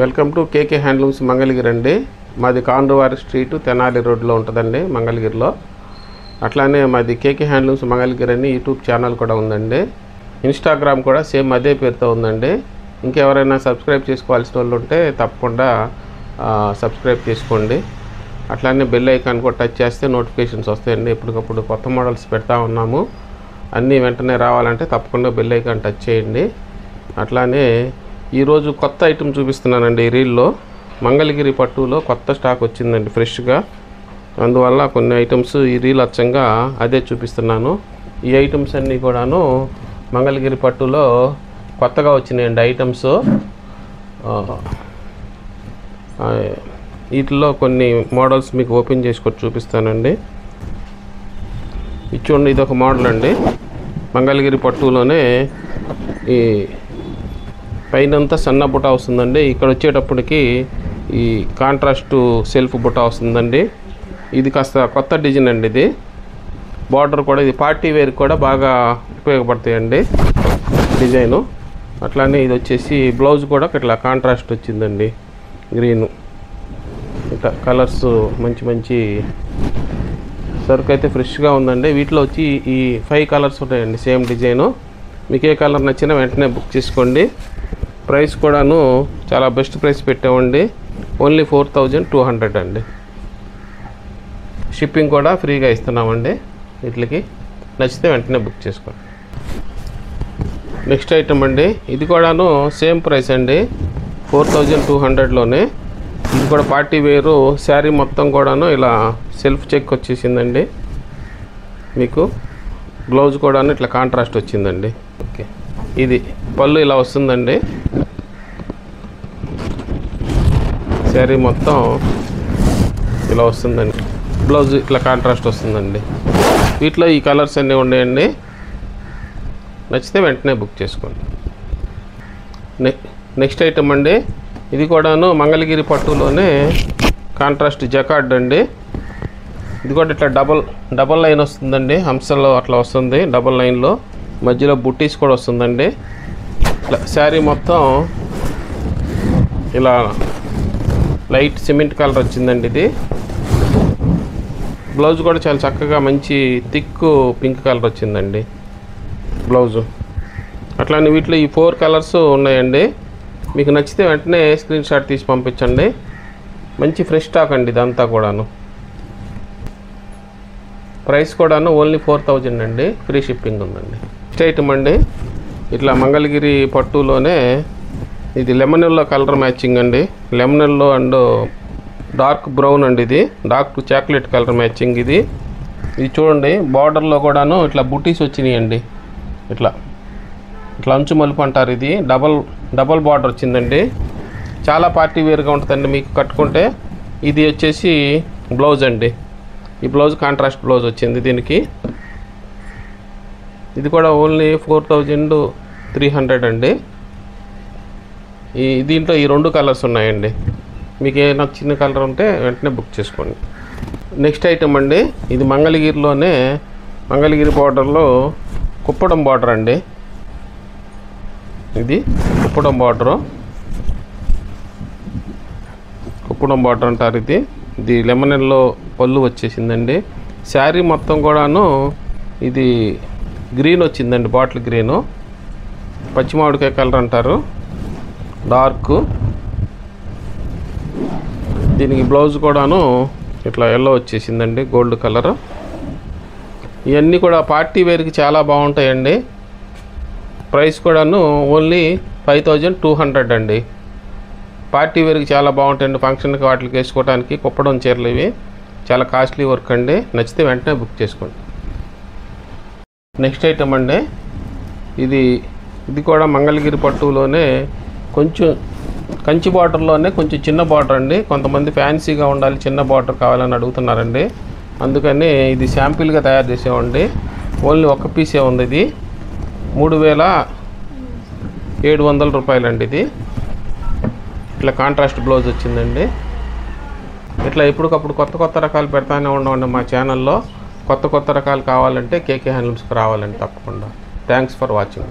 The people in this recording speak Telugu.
Welcome to KK handlooms Mangalagiri అండి. మాది కాండ్రవారి స్ట్రీట్ తెనాలి రోడ్లో ఉంటుందండి మంగళగిరిలో. అట్లానే మాది కేకే హ్యాండ్లూమ్స్ మంగళగిరి అని యూట్యూబ్ ఛానల్ కూడా ఉందండి. ఇన్స్టాగ్రామ్ కూడా సేమ్ అదే పేరుతో ఉందండి. ఇంకెవరైనా సబ్స్క్రైబ్ చేసుకోవాల్సిన వాళ్ళు ఉంటే తప్పకుండా సబ్స్క్రైబ్ చేసుకోండి. అట్లానే బెల్ ఐకాన్ కూడా టచ్ చేస్తే నోటిఫికేషన్స్ వస్తాయండి. ఎప్పటికప్పుడు కొత్త మోడల్స్ పెడతా ఉన్నాము. అన్నీ వెంటనే రావాలంటే తప్పకుండా బెల్ ఐకాన్ టచ్ చేయండి. అట్లానే ఈరోజు కొత్త ఐటెం చూపిస్తున్నానండి. ఈ రీల్లో మంగళగిరి పట్టులో కొత్త స్టాక్ వచ్చిందండి ఫ్రెష్గా. అందువల్ల కొన్ని ఐటమ్స్ ఈ రీల్ అచ్చంగా అదే చూపిస్తున్నాను. ఈ ఐటమ్స్ అన్నీ కూడాను మంగళగిరి పట్టులో కొత్తగా వచ్చినాయండి ఐటమ్స్. వీటిలో కొన్ని మోడల్స్ మీకు ఓపెన్ చేసుకొని చూపిస్తానండి. ఇది చూడండి, ఇది ఒక మోడల్ అండి. మంగళగిరి పట్టులోనే ఈ పైనంతా సన్న బుట్ట వస్తుందండి. ఇక్కడ వచ్చేటప్పటికి ఈ కాంట్రాస్ట్ సెల్ఫ్ బుట్ట వస్తుందండి. ఇది కాస్త కొత్త డిజైన్ అండి. ఇది బార్డర్ కూడా ఇది పార్టీ వేర్ కూడా బాగా ఉపయోగపడతాయండి డిజైను. అట్లానే ఇది వచ్చేసి బ్లౌజ్ కూడా ఇట్లా కాంట్రాస్ట్ వచ్చిందండి, గ్రీను. ఇట్లా కలర్స్ మంచి మంచి సరుకు అయితే ఫ్రెష్గా ఉందండి. వీటిలో వచ్చి ఈ 5 కలర్స్ ఉంటాయండి సేమ్ డిజైను. మీకు ఏ కలర్ నచ్చినా వెంటనే బుక్ చేసుకోండి. ప్రైస్ కూడాను చాలా బెస్ట్ ప్రైస్ పెట్టామండి. ఓన్లీ 4200 అండి. షిప్పింగ్ కూడా ఫ్రీగా ఇస్తున్నామండి. వీటికి నచ్చితే వెంటనే బుక్ చేసుకోండి. నెక్స్ట్ ఐటమ్ అండి, ఇది కూడాను సేమ్ ప్రైస్ అండి, 4200లోనే. ఇది కూడా పార్టీ వేరు శారీ మొత్తం కూడాను ఇలా సెల్ఫ్ చెక్ వచ్చేసిందండి. మీకు బ్లౌజ్ కూడాను ఇట్లా కాంట్రాస్ట్ వచ్చిందండి. ఓకే, ఇది పళ్ళు ఇలా వస్తుందండి. శారీ మొత్తం ఇలా వస్తుందండి. బ్లౌజ్ ఇట్లా కాంట్రాస్ట్ వస్తుందండి. వీటిలో ఈ కలర్స్ అన్నీ ఉన్నాయండి. నచ్చితే వెంటనే బుక్ చేసుకోండి. నెక్స్ట్ ఐటమ్ అండి, ఇది కూడాను మంగళగిరి పట్టులోనే కాంట్రాస్ట్ జకార్డ్ అండి. ఇది కూడా ఇట్లా డబల్ లైన్ వస్తుందండి. హంసలో అట్లా వస్తుంది డబల్ లైన్లో. మధ్యలో బుట్టీస్ కూడా వస్తుందండి. ఇట్లా శారీ మొత్తం ఇలా లైట్ సిమెంట్ కలర్ వచ్చిందండి. ఇది బ్లౌజ్ కూడా చాలా చక్కగా మంచి థిక్ పింక్ కలర్ వచ్చిందండి బ్లౌజు. అట్లానే వీటిలో ఈ 4 కలర్స్ ఉన్నాయండి. మీకు నచ్చితే వెంటనే స్క్రీన్ షాట్ తీసి పంపించండి. మంచి ఫ్రెష్ స్టాక్ అండి ఇదంతా కూడాను. ప్రైస్ కూడాను ఓన్లీ 4000 అండి. ఫ్రీ షిప్పింగ్ ఉందండి. నెక్స్ట్ ఐటమ్ అండి, ఇట్లా మంగళగిరి పట్టులోనే ఇది లెమన్ ఎల్లో కలర్ మ్యాచింగ్ అండి. Lemon yellow and dark brown అండి. ఇది డార్క్ చాక్లెట్ కలర్ మ్యాచింగ్. ఇది చూడండి, బార్డర్లో కూడాను ఇట్లా బుటీస్ వచ్చినాయండి. ఇట్లా అంచు మలుపు అంటారు. ఇది డబల్ బార్డర్ వచ్చిందండి. చాలా పార్టీ వేర్గా ఉంటుందండి మీకు కట్టుకుంటే. ఇది వచ్చేసి బ్లౌజ్ అండి. ఈ బ్లౌజ్ కాంట్రాస్ట్ బ్లౌజ్ వచ్చింది దీనికి. ఇది కూడా ఓన్లీ 4300 అండి. దీంట్లో ఈ 2 కలర్స్ ఉన్నాయండి. మీకు ఏ నచ్చిన కలర్ ఉంటే వెంటనే బుక్ చేసుకోండి. నెక్స్ట్ ఐటమ్ అండి, ఇది మంగళగిరిలోనే మంగళగిరి బార్డర్లో కుప్పడం బార్డర్ అండి. ఇది కుప్పడం బార్డర్ అంటారు. ఇది లెమన్ ఎల్లో పళ్ళు వచ్చేసిందండి. శారీ మొత్తం కూడాను ఇది గ్రీన్ వచ్చిందండి, బాటిల్ గ్రీను. పచ్చిమామిడికాయ కలర్ అంటారు, డార్క్. దీనికి బ్లౌజ్ కూడాను ఇట్లా ఎల్లో వచ్చేసిందండి, గోల్డ్ కలర్. ఇవన్నీ కూడా పార్టీ వేర్కి చాలా బాగుంటాయండి. ప్రైస్ కూడాను ఓన్లీ 5200 అండి. పార్టీ వేర్కి చాలా బాగుంటాయండి. ఫంక్షన్కి వాటికి వేసుకోవడానికి కుప్పడం చీరలు ఇవి చాలా కాస్ట్లీ వర్క్ అండి. నచ్చితే వెంటనే బుక్ చేసుకోండి. నెక్స్ట్ ఐటమ్ అండి, ఇది కూడా మంగళగిరి పట్టులోనే కొంచెం కంచి బార్డర్లోనే కొంచెం చిన్న బార్డర్ అండి. కొంతమంది ఫ్యాన్సీగా ఉండాలి, చిన్న బార్డర్ కావాలని అడుగుతున్నారండి. అందుకని ఇది శాంపిల్గా తయారు చేసామండి. ఓన్లీ 1 పీసే ఉంది. ఇది 3700 రూపాయలు అండి. ఇది ఇట్లా కాంట్రాస్ట్ బ్లౌజ్ వచ్చిందండి. ఇట్లా ఎప్పటికప్పుడు కొత్త రకాలు పెడతానే ఉండవండి మా ఛానల్లో. కొత్త రకాలు కావాలంటే కేకే హ్యాండ్లూమ్స్కి రావాలండి తప్పకుండా. Thanks for watching.